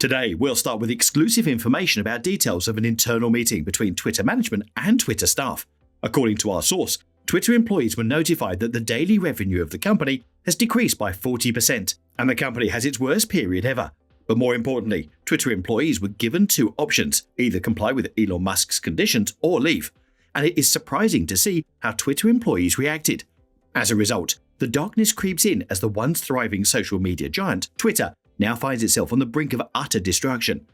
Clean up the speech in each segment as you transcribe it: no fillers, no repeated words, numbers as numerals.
Today, we'll start with exclusive information about details of an internal meeting between Twitter management and Twitter staff. According to our source, Twitter employees were notified that the daily revenue of the company has decreased by 40%, and the company has its worst period ever. But more importantly, Twitter employees were given two options: either comply with Elon Musk's conditions or leave. And it is surprising to see how Twitter employees reacted. As a result, the darkness creeps in as the once thriving social media giant, Twitter, now finds itself on the brink of utter destruction.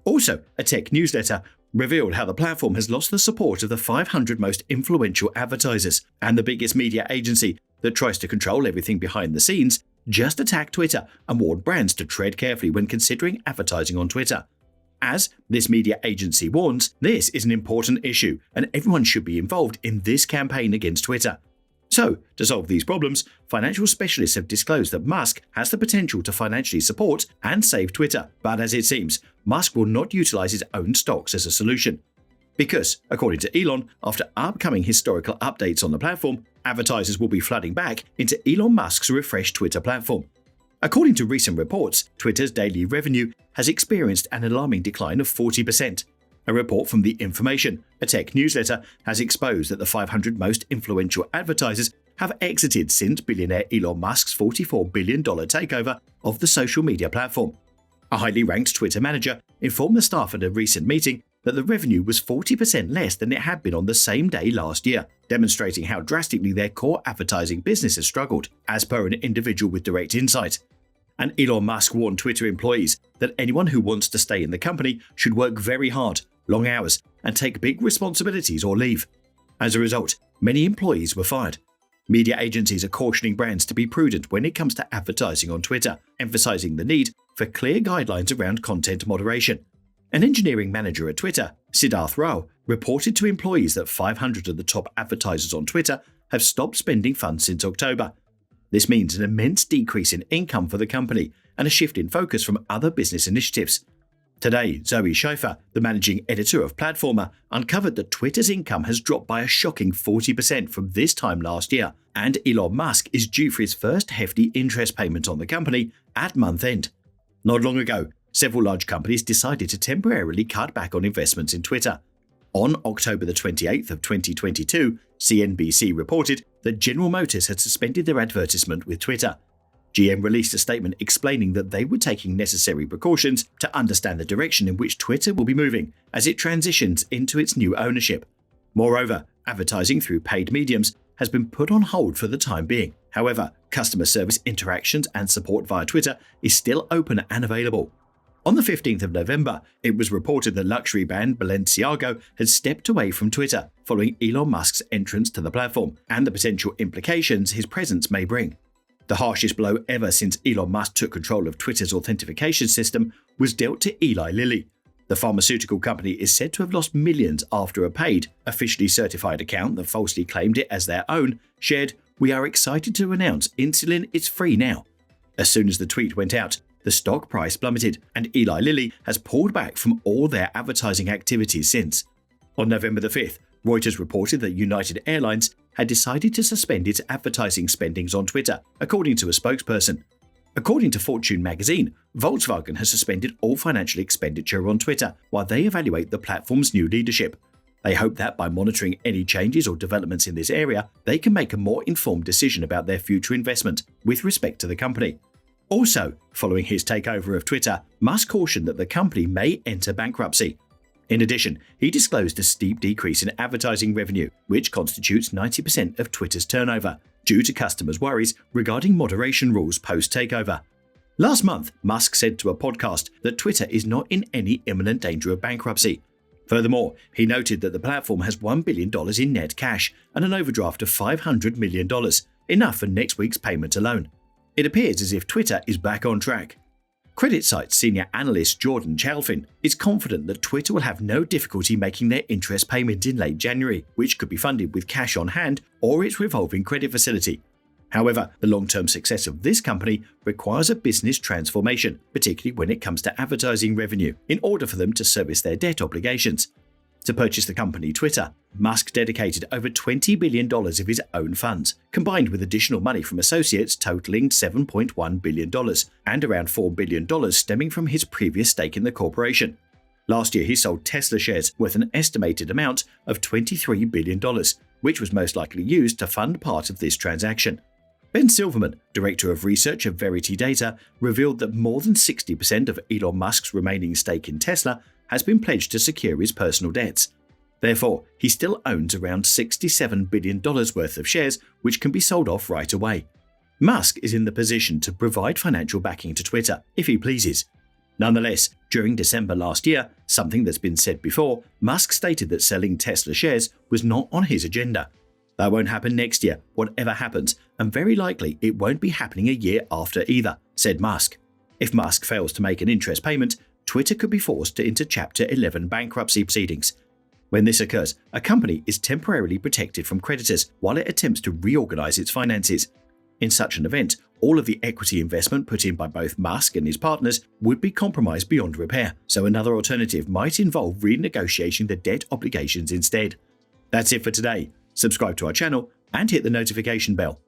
Also, a tech newsletter revealed how the platform has lost the support of the 500 most influential advertisers, and the biggest media agency that tries to control everything behind the scenes just attacked Twitter and warned brands to tread carefully when considering advertising on Twitter. As this media agency warns, this is an important issue and everyone should be involved in this campaign against Twitter. So, to solve these problems, financial specialists have disclosed that Musk has the potential to financially support and save Twitter, but as it seems, Musk will not utilize his own stocks as a solution. Because, according to Elon, after upcoming historical updates on the platform, advertisers will be flooding back into Elon Musk's refreshed Twitter platform. According to recent reports, Twitter's daily revenue has experienced an alarming decline of 40%. A report from The Information, a tech newsletter, has exposed that the 500 most influential advertisers have exited since billionaire Elon Musk's $44 billion takeover of the social media platform. A highly ranked Twitter manager informed the staff at a recent meeting that the revenue was 40% less than it had been on the same day last year, demonstrating how drastically their core advertising business has struggled, as per an individual with direct insight. And Elon Musk warned Twitter employees that anyone who wants to stay in the company should work very hard, long hours, and take big responsibilities or leave. As a result, many employees were fired. Media agencies are cautioning brands to be prudent when it comes to advertising on Twitter, emphasizing the need for clear guidelines around content moderation. An engineering manager at Twitter, Siddharth Rao, reported to employees that 500 of the top advertisers on Twitter have stopped spending funds since October. This means an immense decrease in income for the company and a shift in focus from other business initiatives. Today, Zoe Schaefer, the managing editor of Platformer, uncovered that Twitter's income has dropped by a shocking 40% from this time last year, and Elon Musk is due for his first hefty interest payment on the company at month end. Not long ago, several large companies decided to temporarily cut back on investments in Twitter. On October the 28th of 2022, CNBC reported that General Motors had suspended their advertisement with Twitter. GM released a statement explaining that they were taking necessary precautions to understand the direction in which Twitter will be moving as it transitions into its new ownership. Moreover, advertising through paid mediums has been put on hold for the time being. However, customer service interactions and support via Twitter is still open and available. On the 15th of November, it was reported that luxury brand Balenciaga had stepped away from Twitter following Elon Musk's entrance to the platform and the potential implications his presence may bring. The harshest blow ever since Elon Musk took control of Twitter's authentication system was dealt to Eli Lilly. The pharmaceutical company is said to have lost millions after a paid, officially certified account that falsely claimed it as their own shared, "We are excited to announce insulin is free now." As soon as the tweet went out, the stock price plummeted, and Eli Lilly has pulled back from all their advertising activities since. On November the 5th, Reuters reported that United Airlines had decided to suspend its advertising spendings on Twitter, according to a spokesperson. According to Fortune magazine, Volkswagen has suspended all financial expenditure on Twitter while they evaluate the platform's new leadership. They hope that by monitoring any changes or developments in this area, they can make a more informed decision about their future investment with respect to the company. Also, following his takeover of Twitter, Musk cautioned that the company may enter bankruptcy. In addition, he disclosed a steep decrease in advertising revenue, which constitutes 90% of Twitter's turnover, due to customers' worries regarding moderation rules post-takeover. Last month, Musk said to a podcast that Twitter is not in any imminent danger of bankruptcy. Furthermore, he noted that the platform has $1 billion in net cash and an overdraft of $500 million, enough for next week's payment alone. It appears as if Twitter is back on track. CreditSights senior analyst Jordan Chalfin is confident that Twitter will have no difficulty making their interest payment in late January, which could be funded with cash on hand or its revolving credit facility. However, the long-term success of this company requires a business transformation, particularly when it comes to advertising revenue, in order for them to service their debt obligations. To purchase the company Twitter, Musk dedicated over $20 billion of his own funds, combined with additional money from associates totaling $7.1 billion and around $4 billion stemming from his previous stake in the corporation. Last year, he sold Tesla shares worth an estimated amount of $23 billion, which was most likely used to fund part of this transaction. Ben Silverman, director of research at Verity Data, revealed that more than 60% of Elon Musk's remaining stake in Tesla has been pledged to secure his personal debts. Therefore, he still owns around $67 billion worth of shares, which can be sold off right away. Musk is in the position to provide financial backing to Twitter, if he pleases. Nonetheless, during December last year, something that's been said before, Musk stated that selling Tesla shares was not on his agenda. That won't happen next year, whatever happens, and very likely it won't be happening a year after either, said Musk. If Musk fails to make an interest payment, Twitter could be forced into Chapter 11 bankruptcy proceedings. When this occurs, a company is temporarily protected from creditors while it attempts to reorganize its finances. In such an event, all of the equity investment put in by both Musk and his partners would be compromised beyond repair, so another alternative might involve renegotiating the debt obligations instead. That's it for today. Subscribe to our channel and hit the notification bell.